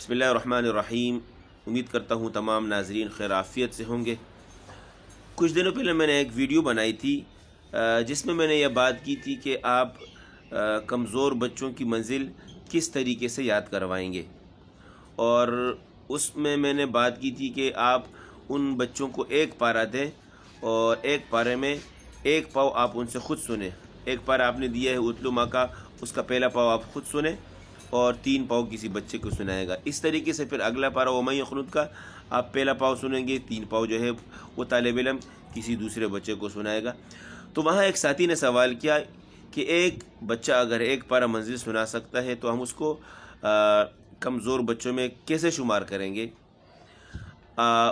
बिस्मिल्लाहिर्रहमानिर्रहीम। उम्मीद करता हूँ तमाम नाज़रीन खैर आफ़ियत से होंगे। कुछ दिनों पहले मैंने एक वीडियो बनाई थी जिसमें मैंने यह बात की थी कि आप कमज़ोर बच्चों की मंजिल किस तरीके से याद करवाएंगे, और उसमें मैंने बात की थी कि आप उन बच्चों को एक पारा दें और एक पारे में एक पाव आप उनसे ख़ुद सुने। एक पारा आपने दिया है उतलू माँ का, उसका पहला पाव आप ख़ुद सुने और 3 पाव किसी बच्चे को सुनाएगा। इस तरीके से फिर अगला पारा वमा यखनुत का आप पहला पाव सुनेंगे, 3 पाव जो है वो तालिब इल्म किसी दूसरे बच्चे को सुनाएगा। तो वहाँ एक साथी ने सवाल किया कि एक बच्चा अगर एक पारा मंजिल सुना सकता है तो हम उसको कमज़ोर बच्चों में कैसे शुमार करेंगे।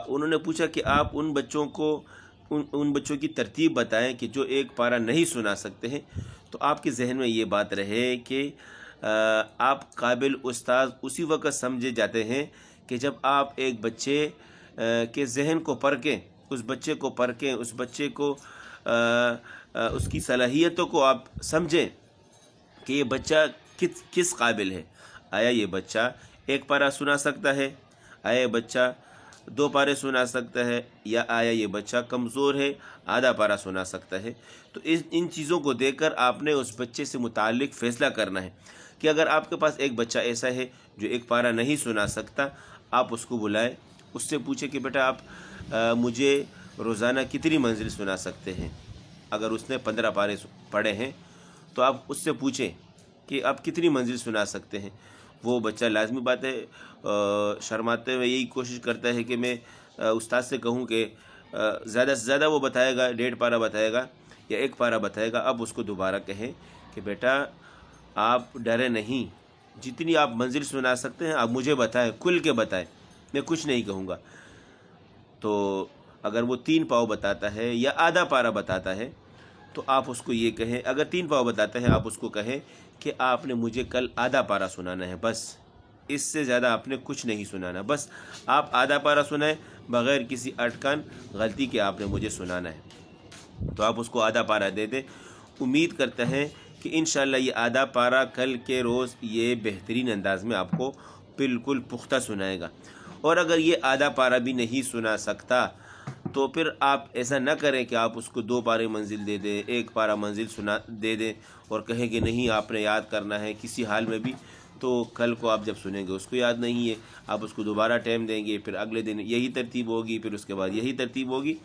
उन्होंने पूछा कि आप उन बच्चों को उन बच्चों की तरतीब बताएं कि जो एक पारा नहीं सुना सकते हैं। तो आपके जहन में ये बात रहे कि आप काबिल उस्ताद उसी वक्त समझे जाते हैं कि जब आप एक बच्चे के जहन को परखें, उस बच्चे को परखें, उस बच्चे को उसकी सलाहियतों को आप समझें कि ये बच्चा किस काबिल है। आया ये बच्चा एक पारा सुना सकता है, आया ये बच्चा 2 पारे सुना सकता है, या आया ये बच्चा कमज़ोर है आधा पारा सुना सकता है। तो इन चीज़ों को देखकर आपने उस बच्चे से मुताल्लिक फ़ैसला करना है कि अगर आपके पास एक बच्चा ऐसा है जो एक पारा नहीं सुना सकता, आप उसको बुलाएं, उससे पूछें कि बेटा आप मुझे रोज़ाना कितनी मंजिल सुना सकते हैं। अगर उसने 15 पारे पढ़े हैं तो आप उससे पूछें कि आप कितनी मंजिल सुना सकते हैं। वो बच्चा लाजमी बात है शर्माते हुए यही कोशिश करता है कि मैं उस्ताद से कहूँ कि ज़्यादा से ज़्यादा वो बताएगा 1.5 पारा बताएगा या 1 पारा बताएगा। अब उसको दोबारा कहें कि बेटा आप डरे नहीं, जितनी आप मंजिल सुना सकते हैं आप मुझे बताएं, खुल के बताएं, मैं कुछ नहीं कहूँगा। तो अगर वो 3 पाव बताता है या आधा पारा बताता है तो आप उसको ये कहें, अगर 3 पाव बताते हैं आप उसको कहें कि आपने मुझे कल आधा पारा सुनाना है, बस इससे ज़्यादा आपने कुछ नहीं सुनाना, बस आप आधा पारा सुनाएं बग़ैर किसी अटकन गलती के आपने मुझे सुनाना है। तो आप उसको आधा पारा दे दें। उम्मीद करते हैं कि इंशाअल्लाह ये आधा पारा कल के रोज़ ये बेहतरीन अंदाज में आपको बिल्कुल पुख्ता सुनाएगा। और अगर ये आधा पारा भी नहीं सुना सकता तो फिर आप ऐसा ना करें कि आप उसको 2 पारे मंजिल दे दें, 1 पारा मंजिल सुना दे दें और कहें कि नहीं आपने याद करना है किसी हाल में भी। तो कल को आप जब सुनेंगे उसको याद नहीं है, आप उसको दोबारा टाइम देंगे, फिर अगले दिन यही तरतीब होगी, फिर उसके बाद यही तरतीब होगी।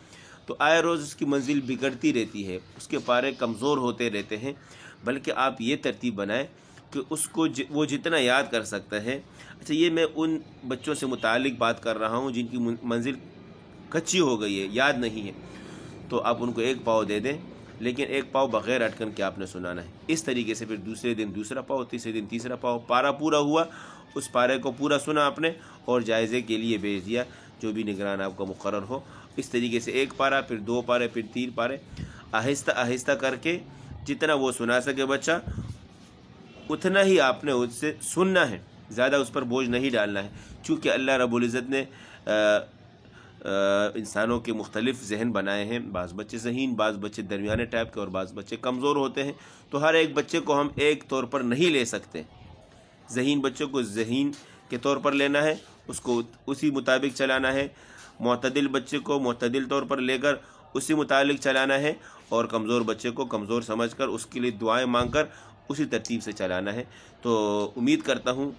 तो आए रोज़ उसकी मंजिल बिगड़ती रहती है, उसके पारे कमज़ोर होते रहते हैं। बल्कि आप ये तरतीब बनाएं कि उसको वो जितना याद कर सकता है। अच्छा, ये मैं उन बच्चों से मुतालिक बात कर रहा हूँ जिनकी मंजिल कच्ची हो गई है, याद नहीं है। तो आप उनको 1 पाव दे दें, लेकिन 1 पाव बग़ैर अटकन के आपने सुनाना है। इस तरीके से फिर दूसरे दिन दूसरा पाव, तीसरे दिन तीसरा पाव, पारा पूरा हुआ, उस पारे को पूरा सुना आपने और जायज़े के लिए भेज दिया जो भी निगरान आपका मुकर्रर हो। इस तरीके से 1 पारा, फिर 2 पारे, फिर 3 पारे, आहिस्ता आहिस्ता करके जितना वो सुना सके बच्चा उतना ही आपने उससे सुनना है, ज़्यादा उस पर बोझ नहीं डालना है। चूँकि अल्लाह रब्बुल इज़्ज़त ने इंसानों के मुख्तलिफ़ जहन बनाए हैं, बाज़ बच्चे ज़हीन, बाज़ बच्चे दरमियाने टाइप के और बाज़ बच्चे कमज़ोर होते हैं। तो हर एक बच्चे को हम एक तौर पर नहीं ले सकते। ज़हीन बच्चों को ज़हीन के तौर पर लेना है, उसको उसी मुताबिक चलाना है। मुअतदिल बच्चे को मुअतदिल तौर पर लेकर उसी मुताबिक चलाना है, और कमज़ोर बच्चे को कमज़ोर समझकर उसके लिए दुआएं मांगकर उसी तरतीब से चलाना है। तो उम्मीद करता हूँ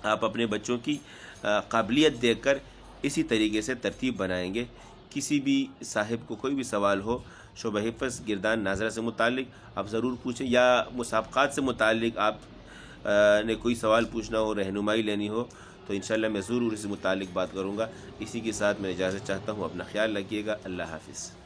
आप अपने बच्चों की काबिलियत देखकर इसी तरीके से तरतीब बनाएंगे। किसी भी साहिब को कोई भी सवाल हो शोबा हिफ़्ज़ गिरदान नाज़रा से मुतालिक आप ज़रूर पूछें, या मुसाबक़ात से मुतालिक आप ने कोई सवाल पूछना हो, रहनुमाई लेनी हो, तो इंशाअल्लाह मैं ज़रूर इससे मुतालिक बात करूँगा। इसी के साथ मैं इजाज़त चाहता हूँ। अपना ख्याल रखिएगा। अल्लाह हाफ़िज़।